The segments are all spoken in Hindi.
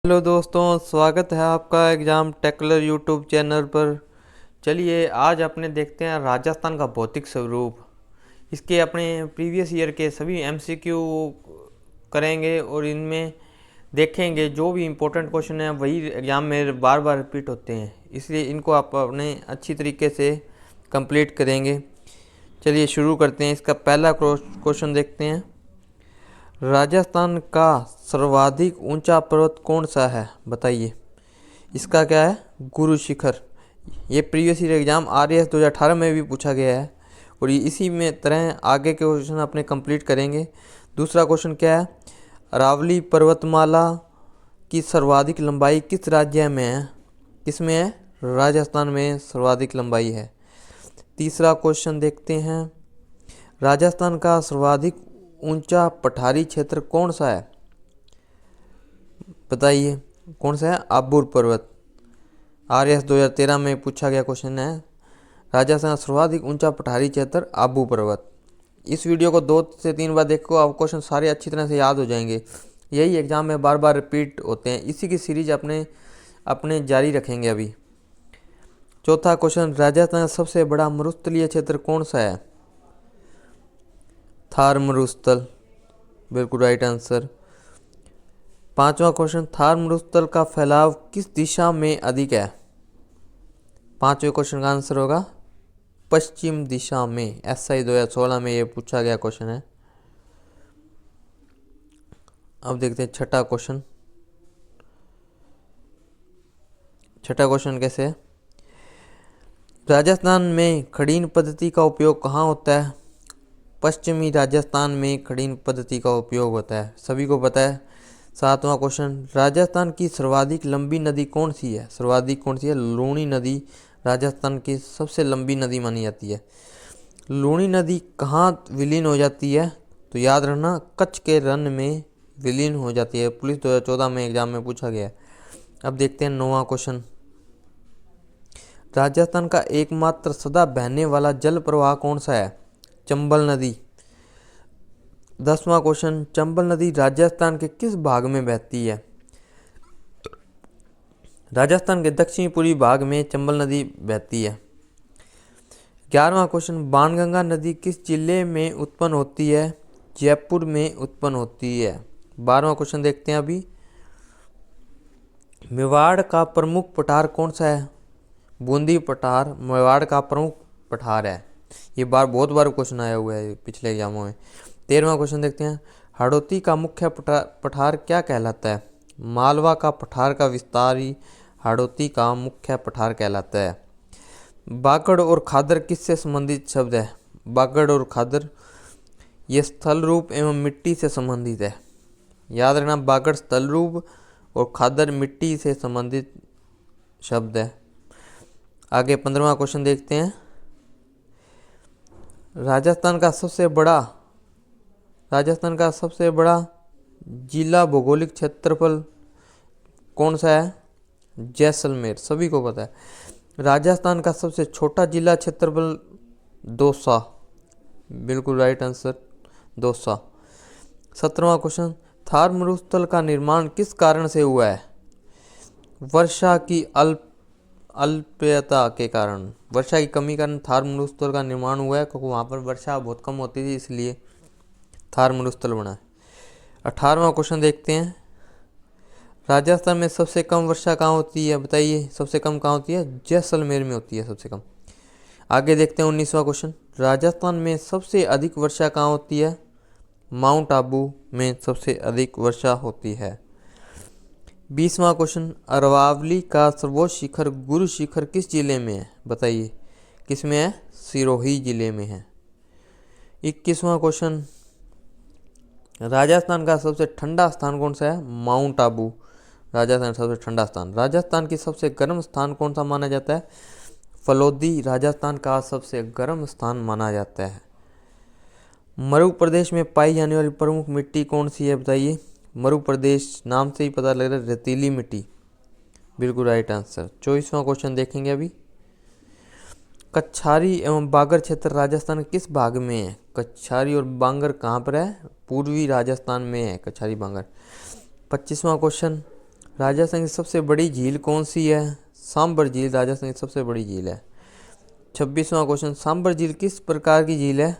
हेलो दोस्तों, स्वागत है आपका एग्ज़ाम टेक्लर यूट्यूब चैनल पर। चलिए आज अपने देखते हैं राजस्थान का भौतिक स्वरूप। इसके अपने प्रीवियस ईयर के सभी एमसीक्यू करेंगे और इनमें देखेंगे जो भी इम्पोर्टेंट क्वेश्चन है वही एग्ज़ाम में बार बार रिपीट होते हैं, इसलिए इनको आप अपने अच्छी तरीके से कंप्लीट करेंगे। चलिए शुरू करते हैं। इसका पहला क्वेश्चन देखते हैं। राजस्थान का सर्वाधिक ऊंचा पर्वत कौन सा है, बताइए। इसका क्या है? गुरु शिखर। ये प्रीवियस ईयर एग्जाम आरएएस 2018 में भी पूछा गया है और ये इसी में तरह आगे के क्वेश्चन अपने कंप्लीट करेंगे। दूसरा क्वेश्चन क्या है? अरावली पर्वतमाला की सर्वाधिक लंबाई किस राज्य में है? किसमें है? राजस्थान में सर्वाधिक लंबाई है। तीसरा क्वेश्चन देखते हैं। राजस्थान का सर्वाधिक ऊंचा पठारी क्षेत्र कौन सा है, बताइए। कौन सा है? आबूर पर्वत। आरएएस 2013 में पूछा गया क्वेश्चन है। राजस्थान का सर्वाधिक ऊंचा पठारी क्षेत्र आबू पर्वत। इस वीडियो को 2 से 3 बार देखो, आप क्वेश्चन सारे अच्छी तरह से याद हो जाएंगे। यही एग्जाम में बार बार रिपीट होते हैं, इसी की सीरीज अपने जारी रखेंगे अभी। चौथा क्वेश्चन, राजस्थान का सबसे बड़ा मरुस्थलीय क्षेत्र कौन सा है? थार मरुस्थल, बिल्कुल राइट आंसर। पांचवा क्वेश्चन, थार मरुस्थल का फैलाव किस दिशा में अधिक है? पांचवें क्वेश्चन का आंसर होगा पश्चिम दिशा में। एसआई 2016 में ये पूछा गया क्वेश्चन है। अब देखते हैं छठा क्वेश्चन। छठा क्वेश्चन कैसे है? राजस्थान में खड़ीन पद्धति का उपयोग कहाँ होता है? पश्चिमी राजस्थान में खड़ीन पद्धति का उपयोग होता है, सभी को पता है। सातवां क्वेश्चन, राजस्थान की सर्वाधिक लंबी नदी कौन सी है? सर्वाधिक कौन सी है? लूणी नदी राजस्थान की सबसे लंबी नदी मानी जाती है। लूणी नदी कहाँ विलीन हो जाती है? तो याद रखना, कच्छ के रण में विलीन हो जाती है। पुलिस 2014 में एग्जाम में पूछा गया है। अब देखते हैं 9वां क्वेश्चन। राजस्थान का एकमात्र सदा बहने वाला जल प्रवाह कौन सा है? चंबल नदी। 10वां क्वेश्चन, चंबल नदी राजस्थान के किस भाग में बहती है? राजस्थान के दक्षिणी पूर्वी भाग में चंबल नदी बहती है। 11वां क्वेश्चन, बाणगंगा नदी किस जिले में उत्पन्न होती है? जयपुर में उत्पन्न होती है। 12वां क्वेश्चन देखते हैं अभी। मेवाड़ का प्रमुख पठार कौन सा है? बूंदी पठार मेवाड़ का प्रमुख पठार है। ये बहुत बार क्वेश्चन आया हुआ है पिछले एग्जामों में। 13वां क्वेश्चन देखते हैं। हाड़ौती का मुख्य पठार क्या कहलाता है? मालवा का पठार का विस्तार ही हाड़ौती का मुख्य पठार कहलाता है। बागड़ और खादर किससे संबंधित शब्द है? बागड़ और खादर ये स्थल रूप एवं मिट्टी से संबंधित है। याद रखना, बागड़ स्थल रूप और खादर मिट्टी से संबंधित शब्द है। आगे 15वां क्वेश्चन देखते हैं। राजस्थान का सबसे बड़ा जिला भौगोलिक क्षेत्रफल कौन सा है? जैसलमेर, सभी को पता है। राजस्थान का सबसे छोटा जिला क्षेत्रफल दौसा, बिल्कुल राइट आंसर, दौसा। 17वां क्वेश्चन, थार मरुस्थल का निर्माण किस कारण से हुआ है? वर्षा की अल्पता के कारण, वर्षा की कमी कारण थार मरुस्थल का निर्माण हुआ है, क्योंकि वहाँ पर वर्षा बहुत कम होती थी, इसलिए थार मरुस्थल बना है। 18वां क्वेश्चन देखते हैं। राजस्थान में सबसे कम वर्षा कहाँ होती है, बताइए। सबसे कम कहाँ होती है? जैसलमेर में होती है सबसे कम। आगे देखते हैं 19वां क्वेश्चन। राजस्थान में सबसे अधिक वर्षा कहाँ होती है? माउंट आबू में सबसे अधिक वर्षा होती है। 20वां क्वेश्चन, अरावली का सर्वोच्च शिखर गुरु शिखर किस जिले में है, बताइए। किस में है? सिरोही जिले में है। 21वां क्वेश्चन, राजस्थान का सबसे ठंडा स्थान कौन सा है? माउंट आबू राजस्थान का सबसे ठंडा स्थान। राजस्थान की सबसे गर्म स्थान कौन सा माना जाता है? फलोदी राजस्थान का सबसे गर्म स्थान माना जाता है। मरु प्रदेश में पाई जाने वाली प्रमुख मिट्टी कौन सी है, बताइए। मरु प्रदेश नाम से ही पता लग रहा है, रेतीली मिट्टी, बिल्कुल राइट आंसर। 24वां क्वेश्चन देखेंगे अभी। कच्छारी एवं बांगर क्षेत्र राजस्थान के किस भाग में है? कच्छारी और बांगर कहाँ पर है? पूर्वी राजस्थान में है कच्छारी बांगर। 25वां क्वेश्चन, राजस्थान की सबसे बड़ी झील कौन सी है? सांबर झील राजस्थान की सबसे बड़ी झील है। 26वां क्वेश्चन, सांबर झील किस प्रकार की झील है?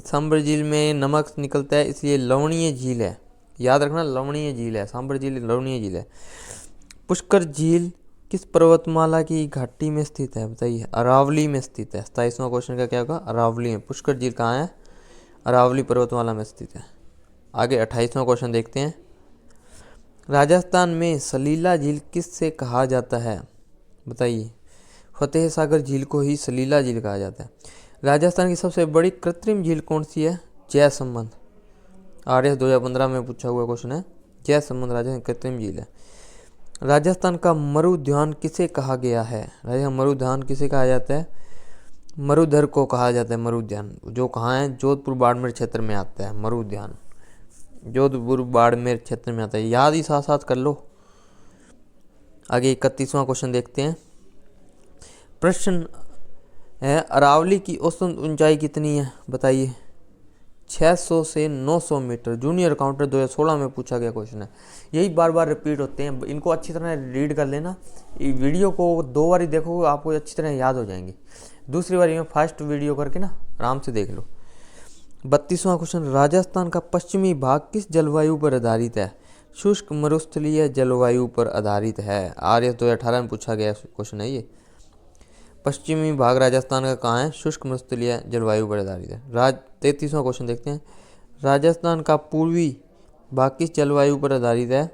सांबर झील में नमक निकलता है इसलिए लवणीय झील है। याद रखना, लवणीय झील है सांबर झील, लवणीय झील है। पुष्कर झील किस पर्वतमाला की घाटी में स्थित है? बताइए। अरावली में स्थित है। 27वां क्वेश्चन का क्या होगा? अरावली में। पुष्कर झील कहाँ है? अरावली पर्वतमाला में स्थित है। आगे 28वां क्वेश्चन देखते हैं। राजस्थान में सलीला झील किससे कहा जाता है? बताइए। फतेह सागर झील को ही सलीला झील कहा जाता है। राजस्थान की सबसे बड़ी कृत्रिम झील कौन सी है? जयसंबंध। आरएस 2015 में पूछा हुआ क्वेश्चन है। जयसंबंध राजस्थान की कृत्रिम झील है। राजस्थान का मरुद्यान किसे कहा गया है? राजस्थान मरुद्यान किसे कहा जाता है? मरुधर को कहा जाता है मरुद्यान। जो कहाँ है? जोधपुर बाड़मेर क्षेत्र में आता है मरुद्यान। जोधपुर बाड़मेर क्षेत्र में आता है। याद ही साथ साथ कर लो। आगे 31वां क्वेश्चन देखते हैं। प्रश्न है, अरावली की औसत ऊंचाई कितनी है? बताइए। 600 से 900 मीटर। जूनियर काउंटर 2016 में पूछा गया क्वेश्चन है। यही बार बार रिपीट होते हैं, इनको अच्छी तरह रीड कर लेना। वीडियो को 2 बार देखो, आपको अच्छी तरह याद हो जाएंगे। दूसरी बार में फास्ट वीडियो करके ना आराम से देख लो। 32वां क्वेश्चन, राजस्थान का पश्चिमी भाग किस जलवायु पर आधारित है? शुष्क मरुस्थलीय जलवायु पर आधारित है। आरएस 2018 में पूछा गया क्वेश्चन है ये। पश्चिमी भाग राजस्थान का कहाँ है? शुष्क मरुस्थलीय जलवायु पर आधारित है। 33वां क्वेश्चन देखते हैं। राजस्थान का पूर्वी भाग किस जलवायु पर आधारित है?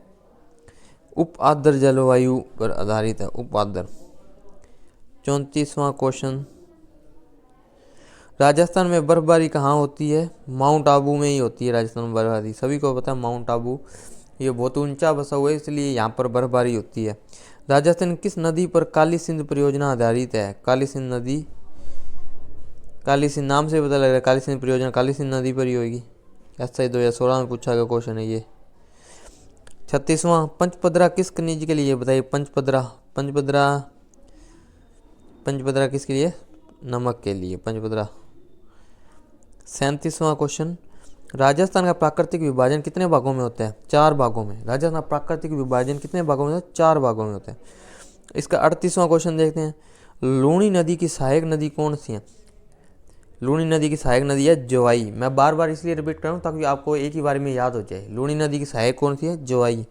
उप आर्द्र जलवायु पर आधारित है। उप आर्द्र। 34वां क्वेश्चन, राजस्थान में बर्फबारी कहाँ होती है? माउंट आबू में ही होती है राजस्थान में बर्फबारी। सभी को पता है माउंट आबू ये बहुत ऊंचा बसा हुआ है, इसलिए यहाँ पर बर्फबारी होती है। राजस्थान किस नदी पर काली सिंध परियोजना आधारित है? काली सिंध नदी, काली सिंध नाम से पता लग रहा है काली सिंध परियोजना काली सिंध नदी पर ही होगी। ऐसा 2016 में पूछा गया क्वेश्चन है ये। 36वां, पंचपदरा किस खनिज के लिए? बताइए। पंचपदरा, पंचपदरा, पंचपदरा किसके लिए? नमक के लिए पंचपदरा। 37वां क्वेश्चन, राजस्थान का प्राकृतिक विभाजन कितने भागों में होता है? 4 भागों में। राजस्थान का प्राकृतिक विभाजन कितने भागों में होता है? 4 भागों में होता है। इसका 38वां क्वेश्चन देखते हैं। लूणी नदी की सहायक नदी कौन सी है? लूणी नदी की सहायक नदी है जोवाई। मैं बार बार इसलिए रिपीट कर रहा हूँ ताकि आपको एक ही बार में याद हो जाए। लूणी नदी की सहायक कौन सी है? जोवाई।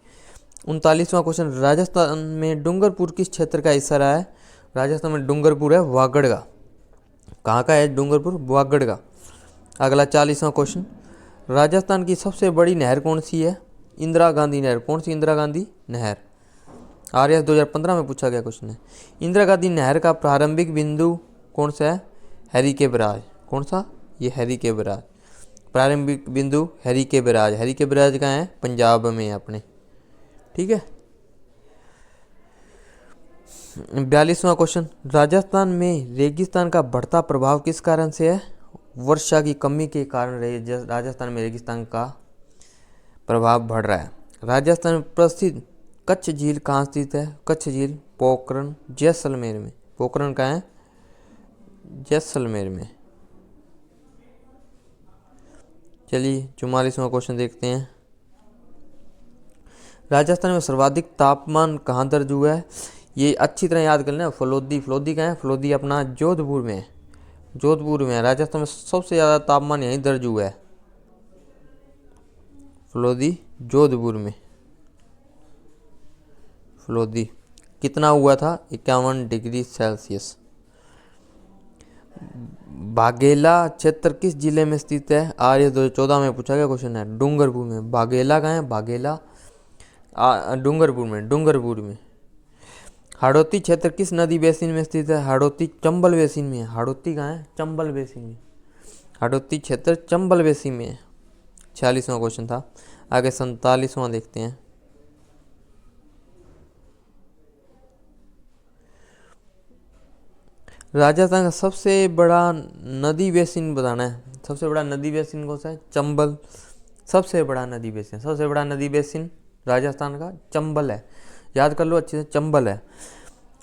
39वां क्वेश्चन, राजस्थान में डूंगरपुर किस क्षेत्र का हिस्सा रहा है? राजस्थान में डूंगरपुर है वागड़ का। कहाँ का है डूंगरपुर? वागड़ का। अगला 40वां क्वेश्चन, राजस्थान की सबसे बड़ी नहर कौन सी है? इंदिरा गांधी नहर। कौन सी इंदिरा गांधी नहर? आरएस 2015 में पूछा गया क्वेश्चन है। इंदिरा गांधी नहर का प्रारंभिक बिंदु कौन सा है? हैरी के बराज। कौन सा? ये हैरी के बराज। प्रारंभिक बिंदु हैरी के बराज। हैरी के बराज कहाँ है? पंजाब में है अपने। ठीक है। 42वां क्वेश्चन, राजस्थान में रेगिस्तान का बढ़ता प्रभाव किस कारण से है? वर्षा की कमी के कारण राजस्थान में रेगिस्तान का प्रभाव बढ़ रहा है। राजस्थान में प्रसिद्ध कच्छ झील कहाँ स्थित है? कच्छ झील पोखरण जैसलमेर में। पोखरण कहाँ है? जैसलमेर में। चलिए 44वां क्वेश्चन देखते हैं। राजस्थान में सर्वाधिक तापमान कहाँ दर्ज हुआ है? ये अच्छी तरह याद कर लेना। फलोदी। फलोदी कहाँ है? फलोदी अपना जोधपुर में है। जोधपुर में है। राजस्थान में सबसे ज़्यादा तापमान यहीं दर्ज हुआ है। फलोदी जोधपुर में। फलोदी कितना हुआ था? 51 डिग्री सेल्सियस। बाघेला क्षेत्र किस जिले में स्थित है? आर्य 2014 में पूछा गया क्वेश्चन है। डूंगरपुर में। बाघेला कहाँ है? बाघेला डूंगरपुर में। डूंगरपुर में। हाड़ौती क्षेत्र किस नदी बेसिन में स्थित है? हाड़ौती चंबल बेसिन में है। हाड़ौती कहाँ है? चंबल बेसिन में। हाड़ौती क्षेत्र चंबल बेसिन में है। 46वां क्वेश्चन था। आगे 47वां देखते हैं। राजस्थान का सबसे बड़ा नदी बेसिन बताना है। सबसे बड़ा नदी बेसिन कौन सा है? चंबल। सबसे बड़ा नदी बेसिन, सबसे बड़ा नदी बेसिन राजस्थान का चंबल है। याद कर लो अच्छे से, चंबल है।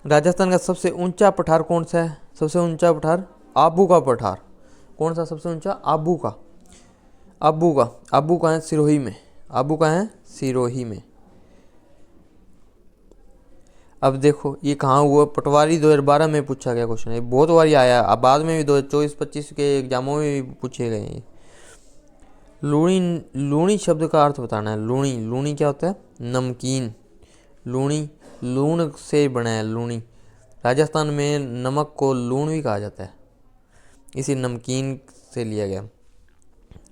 राजस्थान का सबसे ऊंचा पठार कौन सा है? सबसे ऊंचा पठार आबू का पठार। कौन सा सबसे ऊंचा? आबू का। आबू का। आबू का है सिरोही में। आबू का है सिरोही में। अब देखो ये कहाँ हुआ, पटवारी 2012 में पूछा गया क्वेश्चन है, बहुत बारी आया, अब बाद में भी 2024-25 के एग्जामों में भी पूछे गए हैं। लूणी, लूणी शब्द का अर्थ बताना है। लूणी, लूणी क्या होता है? नमकीन। लूणी, लूण से बना है लूणी। राजस्थान में नमक को लूण भी कहा जाता है, इसी नमकीन से लिया गया।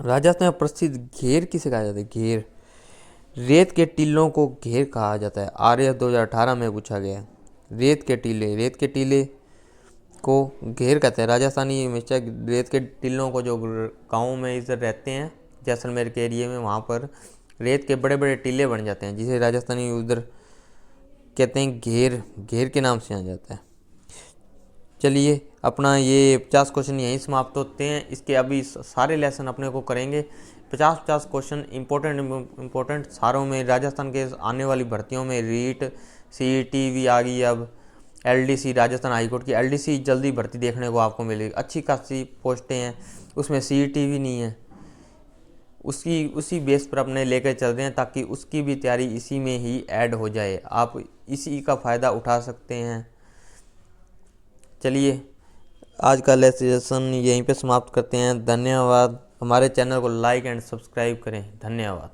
राजस्थान में प्रसिद्ध घेर किसे कहा जाता है? घेर, रेत के टीलों को घेर कहा जाता है। आरएएस 2018 में पूछा गया है। रेत के टीले, रेत के टीले को घेर कहते हैं। राजस्थानी हमेशा रेत के टीलों को, जो गाँव में इधर रहते हैं जैसलमेर के एरिया में, वहाँ पर रेत के बड़े बड़े टीले बन जाते हैं, जिसे राजस्थानी उधर कहते हैं घेर, घेर के नाम से आ जाता है। चलिए अपना ये 50 क्वेश्चन यहीं समाप्त होते हैं। इसके अभी सारे लेसन अपने को करेंगे। 50 क्वेश्चन इम्पोर्टेंट सारों में, राजस्थान के आने वाली भर्तियों में रीट, सीईटी भी आ गई, अब एलडीसी, राजस्थान हाईकोर्ट की एलडीसी जल्दी भर्ती देखने को आपको मिलेगी। अच्छी खासी पोस्टें हैं, उसमें सीईटी भी नहीं है। उसी बेस पर अपने लेकर चल रहे हैं, ताकि उसकी भी तैयारी इसी में ही ऐड हो जाए, आप इसी का फ़ायदा उठा सकते हैं। चलिए आज का लेसन यहीं पे समाप्त करते हैं। धन्यवाद। हमारे चैनल को लाइक एंड सब्सक्राइब करें। धन्यवाद।